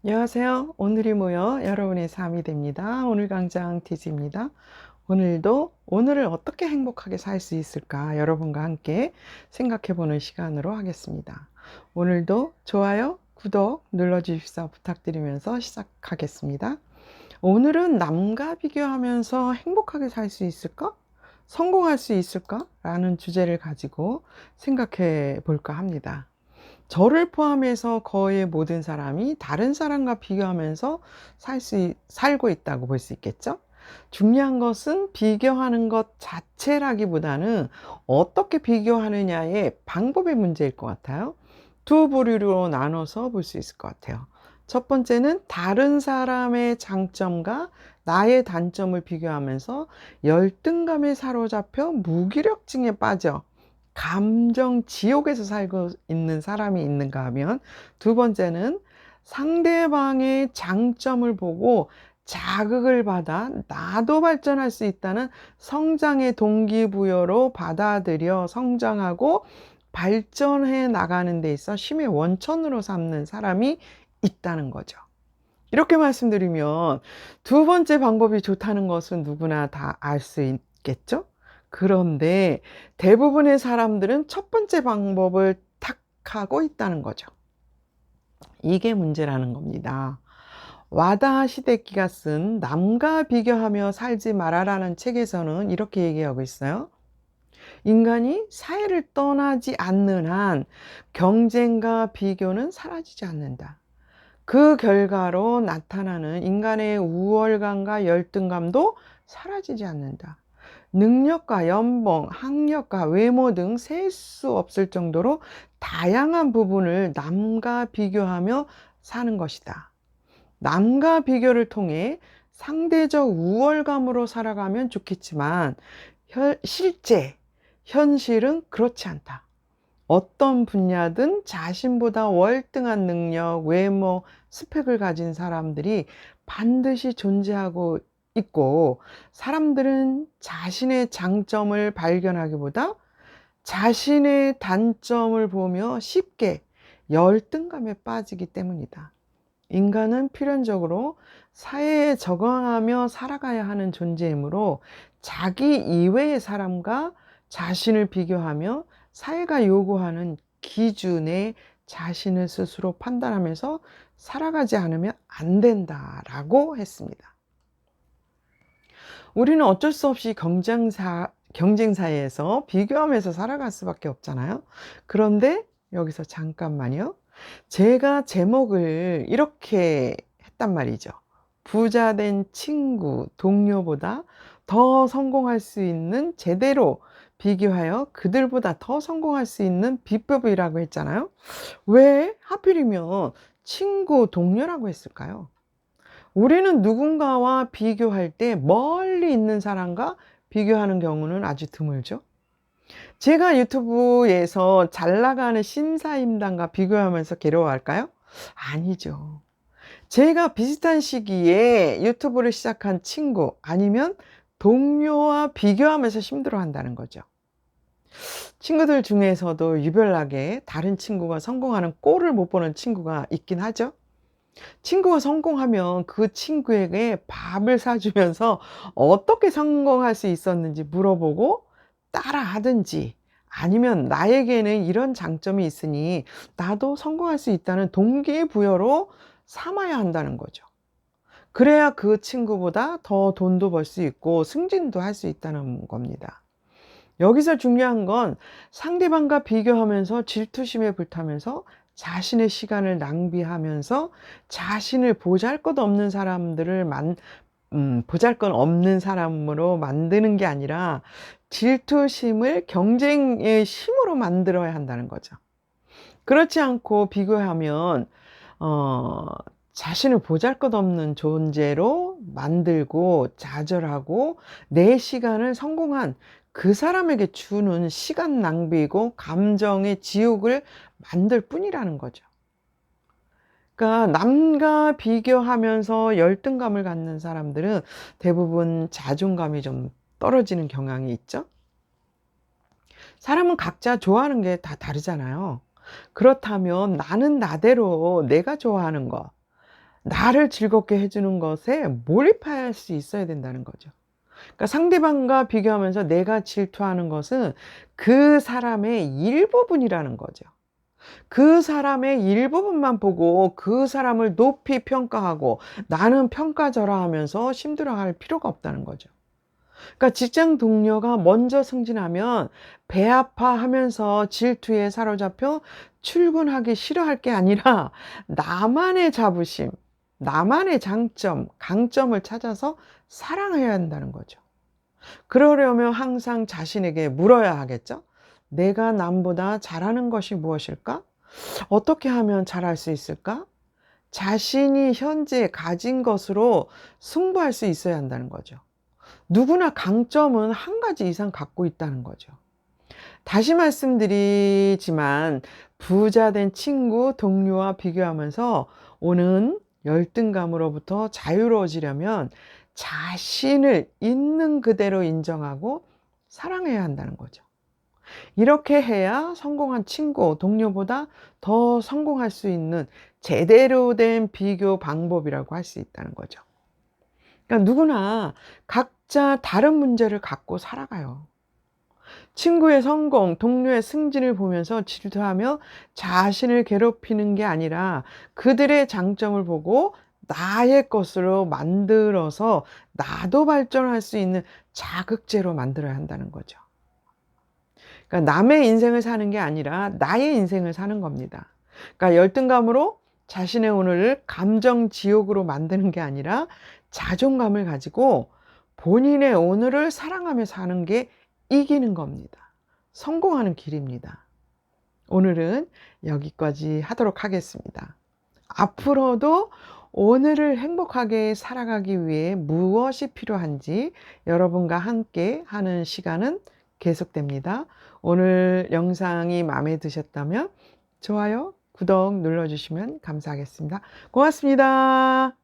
안녕하세요. 오늘이 모여 여러분의 삶이 됩니다. 오늘 강장 티지입니다. 오늘도 오늘을 어떻게 행복하게 살 수 있을까 여러분과 함께 생각해 보는 시간으로 하겠습니다. 오늘도 좋아요, 구독 눌러주십사 부탁드리면서 시작하겠습니다. 오늘은 남과 비교하면서 행복하게 살 수 있을까? 성공할 수 있을까? 라는 주제를 가지고 생각해 볼까 합니다. 저를 포함해서 거의 모든 사람이 다른 사람과 비교하면서 살고 있다고 볼 수 있겠죠? 중요한 것은 비교하는 것 자체라기보다는 어떻게 비교하느냐의 방법의 문제일 것 같아요. 두 부류로 나눠서 볼 수 있을 것 같아요. 첫 번째는 다른 사람의 장점과 나의 단점을 비교하면서 열등감에 사로잡혀 무기력증에 빠져 감정 지옥에서 살고 있는 사람이 있는가 하면, 두 번째는 상대방의 장점을 보고 자극을 받아 나도 발전할 수 있다는 성장의 동기부여로 받아들여 성장하고 발전해 나가는 데 있어 쉼의 원천으로 삼는 사람이 있다는 거죠. 이렇게 말씀드리면 두 번째 방법이 좋다는 것은 누구나 다 알 수 있겠죠? 그런데 대부분의 사람들은 첫 번째 방법을 택하고 있다는 거죠. 이게 문제라는 겁니다. 와다 시데키가 쓴 남과 비교하며 살지 말아라는 책에서는 이렇게 얘기하고 있어요. 인간이 사회를 떠나지 않는 한 경쟁과 비교는 사라지지 않는다. 그 결과로 나타나는 인간의 우월감과 열등감도 사라지지 않는다. 능력과 연봉, 학력과 외모 등 셀 수 없을 정도로 다양한 부분을 남과 비교하며 사는 것이다. 남과 비교를 통해 상대적 우월감으로 살아가면 좋겠지만 현실은 그렇지 않다. 어떤 분야든 자신보다 월등한 능력, 외모, 스펙을 가진 사람들이 반드시 존재하고 있고, 사람들은 자신의 장점을 발견하기보다 자신의 단점을 보며 쉽게 열등감에 빠지기 때문이다. 인간은 필연적으로 사회에 적응하며 살아가야 하는 존재이므로 자기 이외의 사람과 자신을 비교하며 사회가 요구하는 기준에 자신을 스스로 판단하면서 살아가지 않으면 안 된다라고 했습니다. 우리는 어쩔 수 없이 경쟁사회에서 비교하면서 살아갈 수밖에 없잖아요. 그런데 여기서 잠깐만요. 제가 제목을 이렇게 했단 말이죠. 부자 된 친구, 동료보다 더 성공할 수 있는, 제대로 비교하여 그들보다 더 성공할 수 있는 비법이라고 했잖아요. 왜 하필이면 친구, 동료라고 했을까요? 우리는 누군가와 비교할 때 멀리 있는 사람과 비교하는 경우는 아주 드물죠. 제가 유튜브에서 잘 나가는 심사임당과 비교하면서 괴로워할까요? 아니죠. 제가 비슷한 시기에 유튜브를 시작한 친구 아니면 동료와 비교하면서 힘들어 한다는 거죠. 친구들 중에서도 유별나게 다른 친구가 성공하는 꼴을 못 보는 친구가 있긴 하죠. 친구가 성공하면 그 친구에게 밥을 사주면서 어떻게 성공할 수 있었는지 물어보고 따라 하든지, 아니면 나에게는 이런 장점이 있으니 나도 성공할 수 있다는 동기부여로 삼아야 한다는 거죠. 그래야 그 친구보다 더 돈도 벌 수 있고 승진도 할 수 있다는 겁니다. 여기서 중요한 건 상대방과 비교하면서 질투심에 불타면서 자신의 시간을 낭비하면서 자신을 보잘것 없는 사람으로 만드는 게 아니라 질투심을 경쟁의 심으로 만들어야 한다는 거죠. 그렇지 않고 비교하면 어, 자신을 보잘것없는 존재로 만들고 좌절하고 내 시간을 성공한 그 사람에게 주는 시간 낭비고 감정의 지옥을 만들 뿐이라는 거죠. 그러니까 남과 비교하면서 열등감을 갖는 사람들은 대부분 자존감이 좀 떨어지는 경향이 있죠. 사람은 각자 좋아하는 게 다 다르잖아요. 그렇다면 나는 나대로 내가 좋아하는 거, 나를 즐겁게 해주는 것에 몰입할 수 있어야 된다는 거죠. 그러니까 상대방과 비교하면서 내가 질투하는 것은 그 사람의 일부분이라는 거죠. 그 사람의 일부분만 보고 그 사람을 높이 평가하고 나는 평가절하하면서 힘들어할 필요가 없다는 거죠. 그러니까 직장 동료가 먼저 승진하면 배 아파하면서 질투에 사로잡혀 출근하기 싫어할 게 아니라 나만의 자부심, 나만의 장점, 강점을 찾아서 사랑해야 한다는 거죠. 그러려면 항상 자신에게 물어야 하겠죠? 내가 남보다 잘하는 것이 무엇일까? 어떻게 하면 잘할 수 있을까? 자신이 현재 가진 것으로 승부할 수 있어야 한다는 거죠. 누구나 강점은 한 가지 이상 갖고 있다는 거죠. 다시 말씀드리지만 부자 된 친구, 동료와 비교하면서 오는 열등감으로부터 자유로워지려면 자신을 있는 그대로 인정하고 사랑해야 한다는 거죠. 이렇게 해야 성공한 친구, 동료보다 더 성공할 수 있는 제대로 된 비교 방법이라고 할 수 있다는 거죠. 그러니까 누구나 각자 다른 문제를 갖고 살아가요. 친구의 성공, 동료의 승진을 보면서 질투하며 자신을 괴롭히는 게 아니라 그들의 장점을 보고 나의 것으로 만들어서 나도 발전할 수 있는 자극제로 만들어야 한다는 거죠. 그러니까 남의 인생을 사는 게 아니라 나의 인생을 사는 겁니다. 그러니까 열등감으로 자신의 오늘을 감정 지옥으로 만드는 게 아니라 자존감을 가지고 본인의 오늘을 사랑하며 사는 게 이기는 겁니다. 성공하는 길입니다. 오늘은 여기까지 하도록 하겠습니다. 앞으로도 오늘을 행복하게 살아가기 위해 무엇이 필요한지 여러분과 함께 하는 시간은 계속됩니다. 오늘 영상이 마음에 드셨다면 좋아요, 구독 눌러주시면 감사하겠습니다. 고맙습니다.